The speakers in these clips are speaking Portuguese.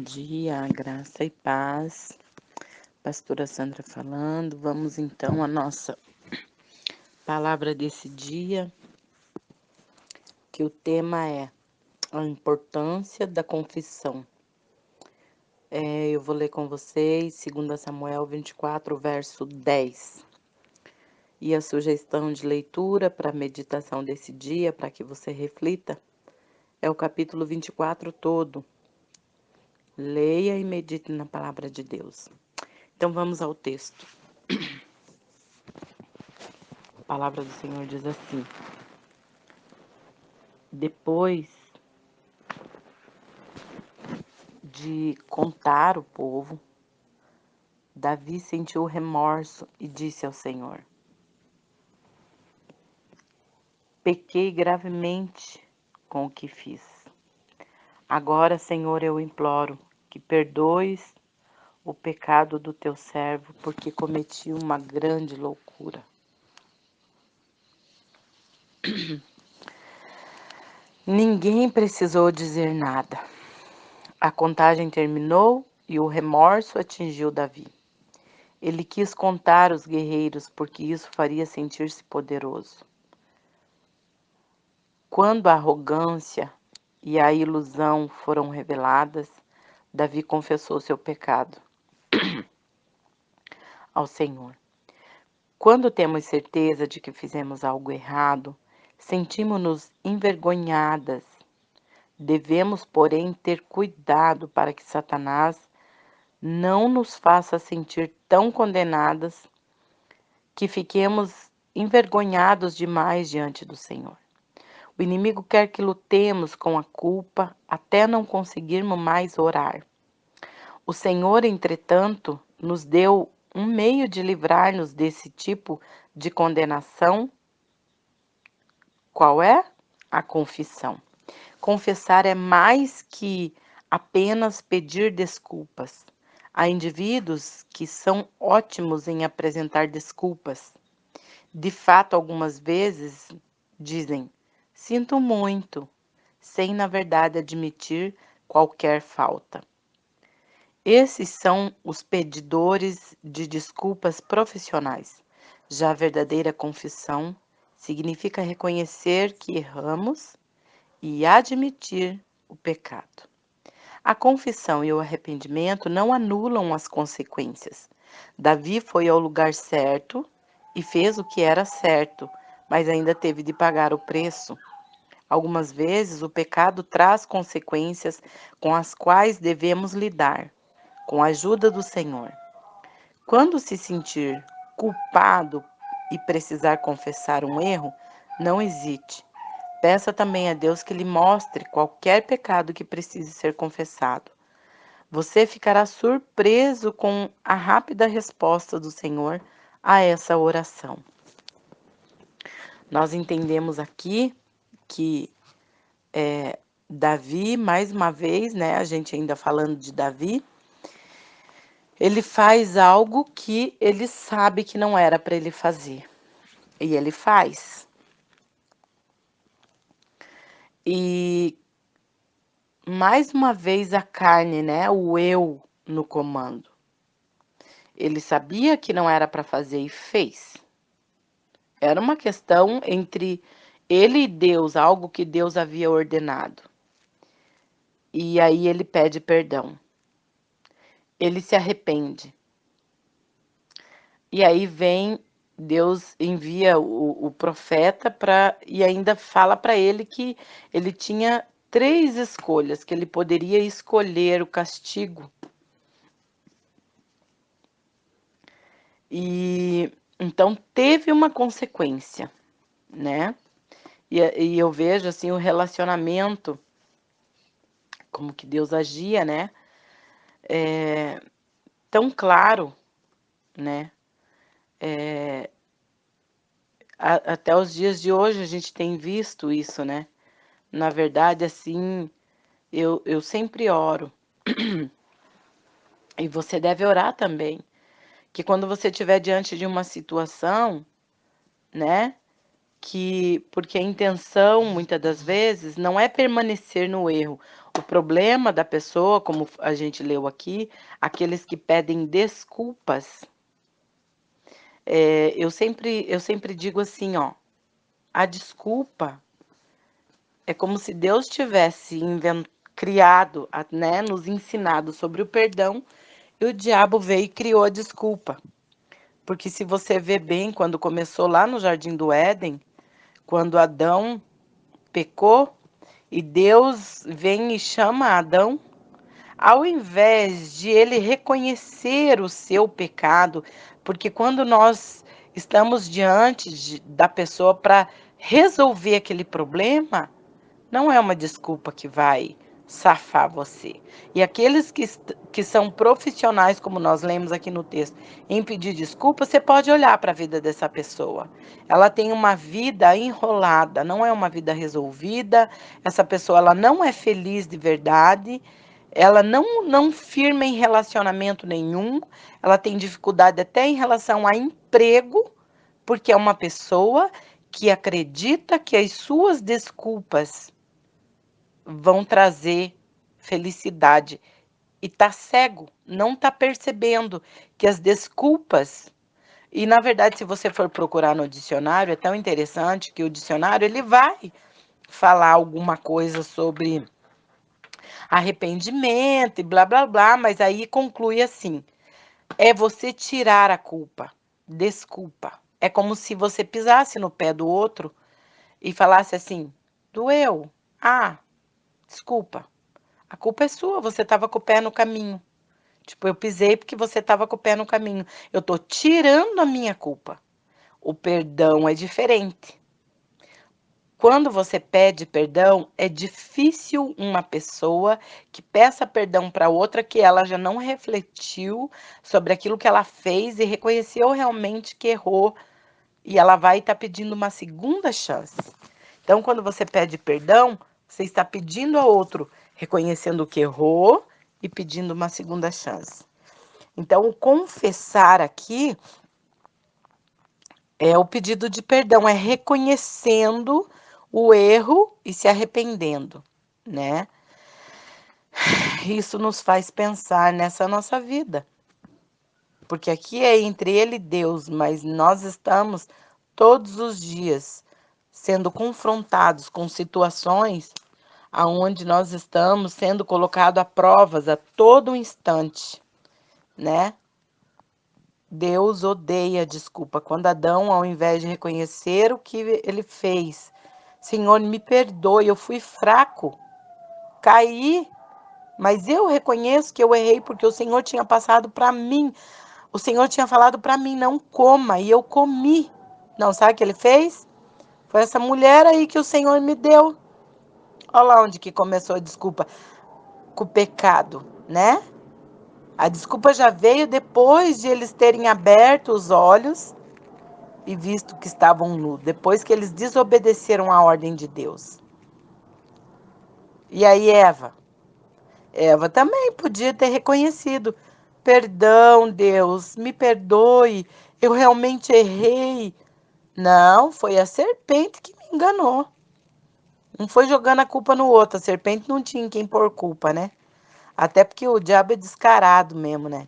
dia, graça e paz. Pastora Sandra falando. Vamos então à nossa palavra desse dia, que o tema é a importância da confissão. Eu vou ler com vocês 2 Samuel 24, verso 10. E a sugestão de leitura para a meditação desse dia, para que você reflita, é o capítulo 24 todo. Leia e medite na palavra de Deus. Então vamos ao texto. A palavra do Senhor diz assim: depois de contar o povo, Davi sentiu remorso e disse ao Senhor: pequei gravemente com o que fiz. Agora, Senhor, eu imploro que perdoes o pecado do teu servo, porque cometi uma grande loucura. Ninguém precisou dizer nada. A contagem terminou e o remorso atingiu Davi. Ele quis contar os guerreiros, porque isso faria sentir-se poderoso. Quando a arrogância e a ilusão foram reveladas, Davi confessou seu pecado ao Senhor. Quando temos certeza de que fizemos algo errado, sentimos-nos envergonhadas. Devemos, porém, ter cuidado para que Satanás não nos faça sentir tão condenadas que fiquemos envergonhados demais diante do Senhor. O inimigo quer que lutemos com a culpa até não conseguirmos mais orar. O Senhor, entretanto, nos deu um meio de livrar-nos desse tipo de condenação. Qual é? A confissão. Confessar é mais que apenas pedir desculpas. Há indivíduos que são ótimos em apresentar desculpas. De fato, algumas vezes dizem: sinto muito, sem na verdade admitir qualquer falta. Esses são os pedidores de desculpas profissionais. Já a verdadeira confissão significa reconhecer que erramos e admitir o pecado. A confissão e o arrependimento não anulam as consequências. Davi foi ao lugar certo e fez o que era certo, mas ainda teve de pagar o preço. Algumas vezes o pecado traz consequências com as quais devemos lidar, com a ajuda do Senhor. Quando se sentir culpado e precisar confessar um erro, não hesite. Peça também a Deus que lhe mostre qualquer pecado que precise ser confessado. Você ficará surpreso com a rápida resposta do Senhor a essa oração. Nós entendemos aqui que Davi, mais uma vez, né, a gente ainda falando de Davi, ele faz algo que ele sabe que não era para ele fazer. E ele faz. E mais uma vez a carne, né, o eu no comando. Ele sabia que não era para fazer e fez. Era uma questão entre ele e Deus, algo que Deus havia ordenado. E aí ele pede perdão. Ele se arrepende. E aí vem, Deus envia o profeta e ainda fala para ele que ele tinha 3 escolhas, que ele poderia escolher o castigo. E então teve uma consequência, né? E eu vejo assim o relacionamento, como que Deus agia, né? Tão claro, né? Até os dias de hoje a gente tem visto isso, né? Na verdade, assim, eu sempre oro, e você deve orar também, que quando você estiver diante de uma situação, né? Porque a intenção, muitas das vezes, não é permanecer no erro. O problema da pessoa, como a gente leu aqui, aqueles que pedem desculpas, eu sempre digo assim, ó, a desculpa é como se Deus tivesse criado, né, nos ensinado sobre o perdão, e o diabo veio e criou a desculpa. Porque se você vê bem, quando começou lá no Jardim do Éden, quando Adão pecou, e Deus vem e chama Adão, ao invés de ele reconhecer o seu pecado, porque quando nós estamos diante da pessoa para resolver aquele problema, não é uma desculpa que vai safar você. E aqueles que são profissionais, como nós lemos aqui no texto, em pedir desculpa, você pode olhar para a vida dessa pessoa. Ela tem uma vida enrolada, não é uma vida resolvida. Essa pessoa ela não é feliz de verdade. Ela não firma em relacionamento nenhum. Ela tem dificuldade até em relação a emprego, porque é uma pessoa que acredita que as suas desculpas vão trazer felicidade. E tá cego, não tá percebendo que as desculpas. E na verdade, se você for procurar no dicionário, é tão interessante que o dicionário ele vai falar alguma coisa sobre arrependimento e blá blá blá, mas aí conclui assim: é você tirar a culpa, desculpa. É como se você pisasse no pé do outro e falasse assim: doeu. Ah, desculpa. A culpa é sua, você estava com o pé no caminho. Tipo, eu pisei porque você estava com o pé no caminho. Eu tô tirando a minha culpa. O perdão é diferente. Quando você pede perdão, é difícil uma pessoa que peça perdão para outra que ela já não refletiu sobre aquilo que ela fez e reconheceu realmente que errou e ela vai estar pedindo uma segunda chance. Então, quando você pede perdão, você está pedindo ao outro, reconhecendo que errou e pedindo uma segunda chance. Então, o confessar aqui é o pedido de perdão, é reconhecendo o erro e se arrependendo, né? Isso nos faz pensar nessa nossa vida, porque aqui é entre ele e Deus, mas nós estamos todos os dias sendo confrontados com situações aonde nós estamos sendo colocados a provas a todo instante, né? Deus odeia a desculpa. Quando Adão, ao invés de reconhecer o que ele fez, Senhor, me perdoe, eu fui fraco, caí, mas eu reconheço que eu errei porque o Senhor tinha passado para mim. O Senhor tinha falado para mim, não coma, e eu comi. Não, sabe o que ele fez? Foi essa mulher aí que o Senhor me deu. Olha lá onde que começou a desculpa. Com o pecado, né? A desculpa já veio depois de eles terem aberto os olhos e visto que estavam nus, depois que eles desobedeceram a ordem de Deus. E aí Eva também podia ter reconhecido: perdão, Deus, me perdoe, eu realmente errei. Não, foi a serpente que me enganou. Não foi jogando a culpa no outro, a serpente não tinha em quem pôr culpa, né? Até porque o diabo é descarado mesmo, né?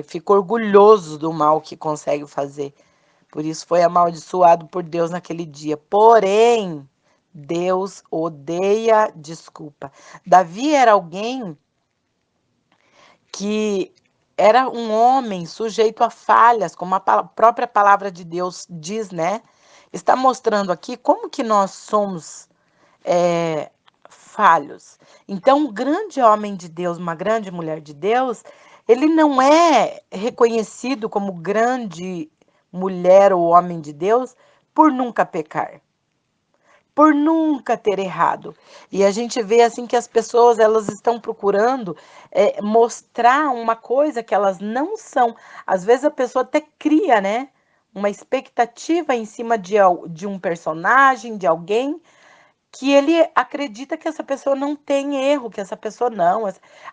Fica orgulhoso do mal que consegue fazer. Por isso foi amaldiçoado por Deus naquele dia. Porém, Deus odeia desculpa. Davi era alguém que era um homem sujeito a falhas, como a própria palavra de Deus diz, né? Está mostrando aqui como que nós somos falhos. Então, um grande homem de Deus, uma grande mulher de Deus, ele não é reconhecido como grande mulher ou homem de Deus por nunca pecar, por nunca ter errado. E a gente vê assim que as pessoas elas estão procurando mostrar uma coisa que elas não são. Às vezes a pessoa até cria, né? Uma expectativa em cima de um personagem, de alguém, que ele acredita que essa pessoa não tem erro, que essa pessoa não.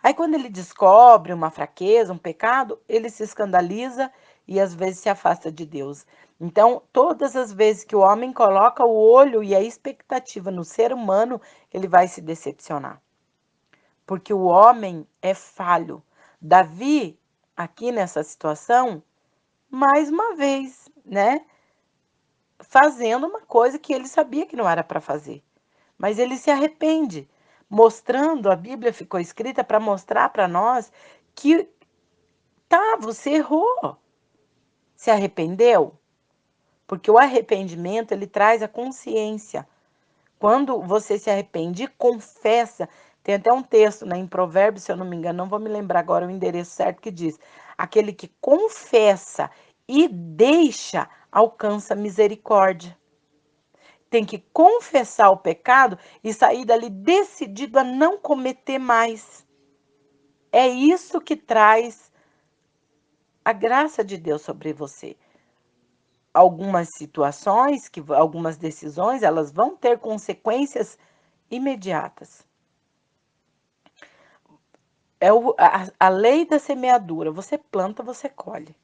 Aí quando ele descobre uma fraqueza, um pecado, ele se escandaliza e às vezes se afasta de Deus. Então, todas as vezes que o homem coloca o olho e a expectativa no ser humano, ele vai se decepcionar. Porque o homem é falho. Davi, aqui nessa situação, mais uma vez, né, fazendo uma coisa que ele sabia que não era para fazer. Mas ele se arrepende, mostrando, a Bíblia ficou escrita para mostrar para nós que tá, você errou. Se arrependeu? Porque o arrependimento, ele traz a consciência. Quando você se arrepende e confessa, tem até um texto, né, em Provérbios, se eu não me engano, não vou me lembrar agora o endereço certo, que diz: aquele que confessa e deixa, alcança misericórdia. Tem que confessar o pecado e sair dali decidido a não cometer mais. É isso que traz a graça de Deus sobre você. Algumas situações, algumas decisões, elas vão ter consequências imediatas. É a lei da semeadura. Você planta, você colhe.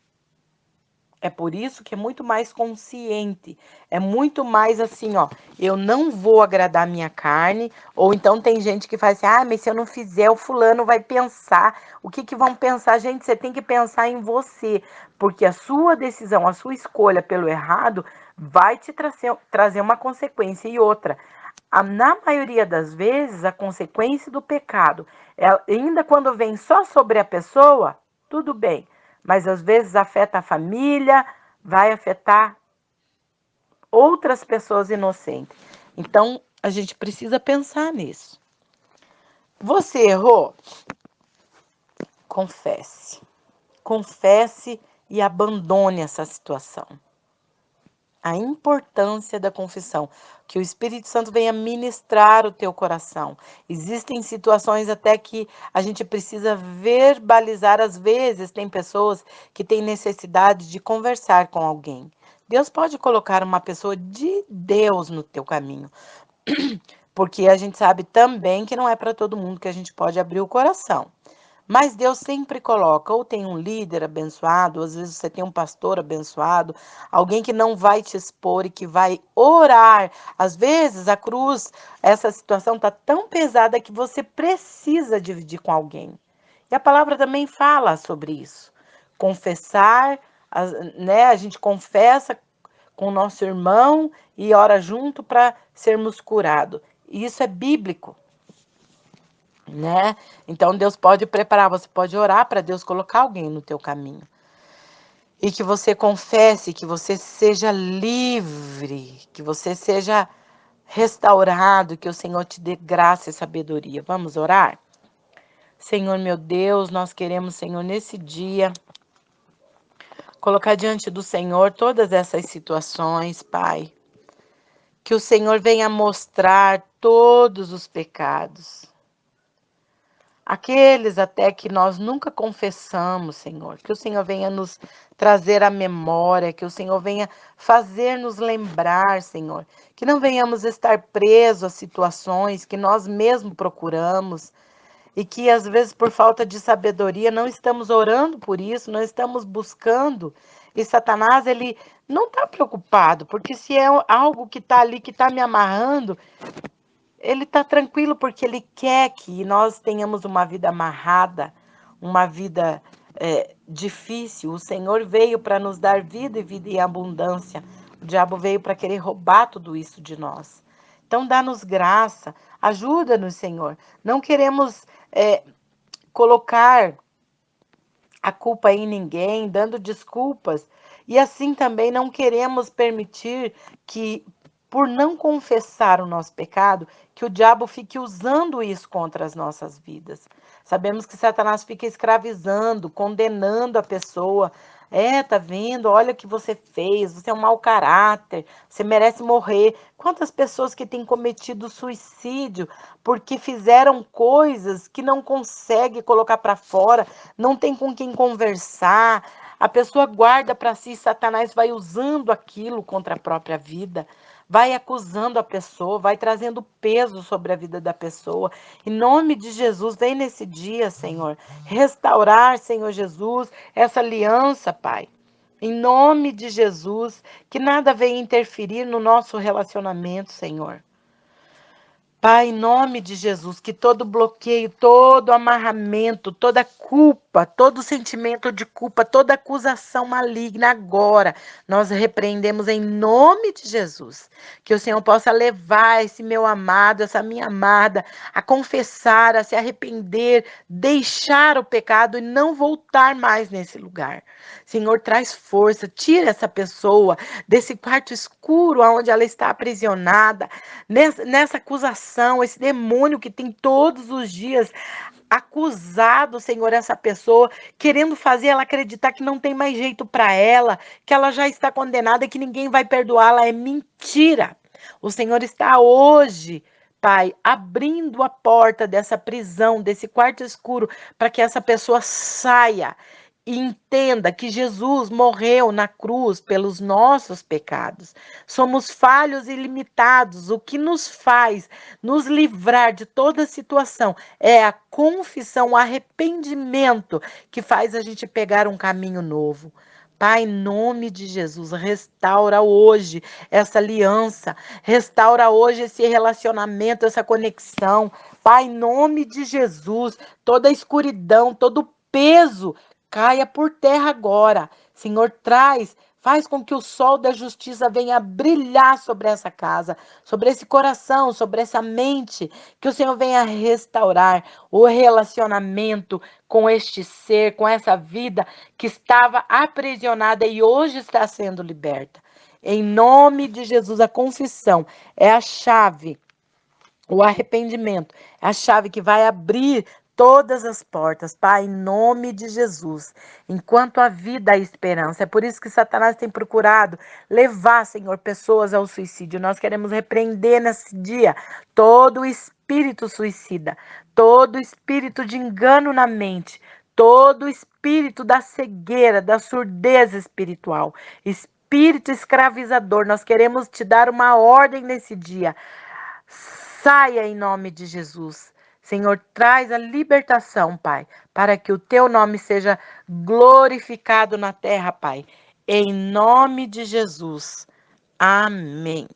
É por isso que é muito mais consciente. É muito mais assim, ó. Eu não vou agradar minha carne. Ou então tem gente que faz assim, ah, mas se eu não fizer, o fulano vai pensar. O que que vão pensar? Gente, você tem que pensar em você. Porque a sua decisão, a sua escolha pelo errado vai te trazer uma consequência e outra. Na maioria das vezes, a consequência do pecado, ainda quando vem só sobre a pessoa, tudo bem. Mas às vezes afeta a família, vai afetar outras pessoas inocentes. Então, a gente precisa pensar nisso. Você errou? Confesse. Confesse e abandone essa situação. A importância da confissão, que o Espírito Santo venha ministrar o teu coração. Existem situações até que a gente precisa verbalizar, às vezes tem pessoas que têm necessidade de conversar com alguém. Deus pode colocar uma pessoa de Deus no teu caminho, porque a gente sabe também que não é para todo mundo que a gente pode abrir o coração. Mas Deus sempre coloca, ou tem um líder abençoado, ou às vezes você tem um pastor abençoado, alguém que não vai te expor e que vai orar. Às vezes a cruz, essa situação está tão pesada que você precisa dividir com alguém. E a palavra também fala sobre isso. Confessar, né? A gente confessa com o nosso irmão e ora junto para sermos curados. E isso é bíblico, né? Então Deus pode preparar, você pode orar para Deus colocar alguém no teu caminho. E que você confesse, que você seja livre, que você seja restaurado, que o Senhor te dê graça e sabedoria. Vamos orar? Senhor meu Deus, nós queremos, Senhor, nesse dia, colocar diante do Senhor todas essas situações, Pai. Que o Senhor venha mostrar todos os pecados. Aqueles até que nós nunca confessamos, Senhor, que o Senhor venha nos trazer a memória, que o Senhor venha fazer nos lembrar, Senhor, que não venhamos estar presos a situações que nós mesmos procuramos e que às vezes por falta de sabedoria não estamos orando por isso, não estamos buscando. E Satanás, ele não está preocupado, porque se é algo que está ali, que está me amarrando, ele está tranquilo porque ele quer que nós tenhamos uma vida amarrada, uma vida difícil. O Senhor veio para nos dar vida e vida em abundância. O diabo veio para querer roubar tudo isso de nós. Então, dá-nos graça, ajuda-nos, Senhor. Não queremos colocar a culpa em ninguém, dando desculpas. E assim também não queremos permitir que, por não confessar o nosso pecado, que o diabo fique usando isso contra as nossas vidas. Sabemos que Satanás fica escravizando, condenando a pessoa. Tá vendo? Olha o que você fez, você é um mau caráter, você merece morrer. Quantas pessoas que têm cometido suicídio porque fizeram coisas que não consegue colocar para fora, não tem com quem conversar, a pessoa guarda para si, Satanás vai usando aquilo contra a própria vida, vai acusando a pessoa, vai trazendo peso sobre a vida da pessoa. Em nome de Jesus, vem nesse dia, Senhor, restaurar, Senhor Jesus, essa aliança, Pai. Em nome de Jesus, que nada venha interferir no nosso relacionamento, Senhor. Pai, em nome de Jesus, que todo bloqueio, todo amarramento, toda culpa, todo sentimento de culpa, toda acusação maligna agora, nós repreendemos em nome de Jesus. Que o Senhor possa levar esse meu amado, essa minha amada, a confessar, a se arrepender, deixar o pecado e não voltar mais nesse lugar. Senhor, traz força, tira essa pessoa desse quarto escuro onde ela está aprisionada, nessa acusação, esse demônio que tem todos os dias acusado, Senhor, essa pessoa, querendo fazer ela acreditar que não tem mais jeito para ela, que ela já está condenada, que ninguém vai perdoá-la. É mentira. O Senhor está hoje, Pai, abrindo a porta dessa prisão, desse quarto escuro, para que essa pessoa saia e entenda que Jesus morreu na cruz pelos nossos pecados. Somos falhos e limitados. O que nos faz nos livrar de toda situação é a confissão, o arrependimento que faz a gente pegar um caminho novo. Pai, em nome de Jesus, restaura hoje essa aliança, restaura hoje esse relacionamento, essa conexão. Pai, em nome de Jesus, toda a escuridão, todo o peso caia por terra agora. Senhor, faz com que o sol da justiça venha brilhar sobre essa casa, sobre esse coração, sobre essa mente, que o Senhor venha restaurar o relacionamento com este ser, com essa vida que estava aprisionada e hoje está sendo liberta. Em nome de Jesus, a confissão é a chave. O arrependimento é a chave que vai abrir todas as portas, Pai, em nome de Jesus. Enquanto a vida há esperança. É por isso que Satanás tem procurado levar, Senhor, pessoas ao suicídio. Nós queremos repreender nesse dia todo o espírito suicida, todo o espírito de engano na mente, todo o espírito da cegueira, da surdez espiritual, espírito escravizador. Nós queremos te dar uma ordem nesse dia. Saia em nome de Jesus. Senhor, traz a libertação, Pai, para que o teu nome seja glorificado na terra, Pai. Em nome de Jesus. Amém.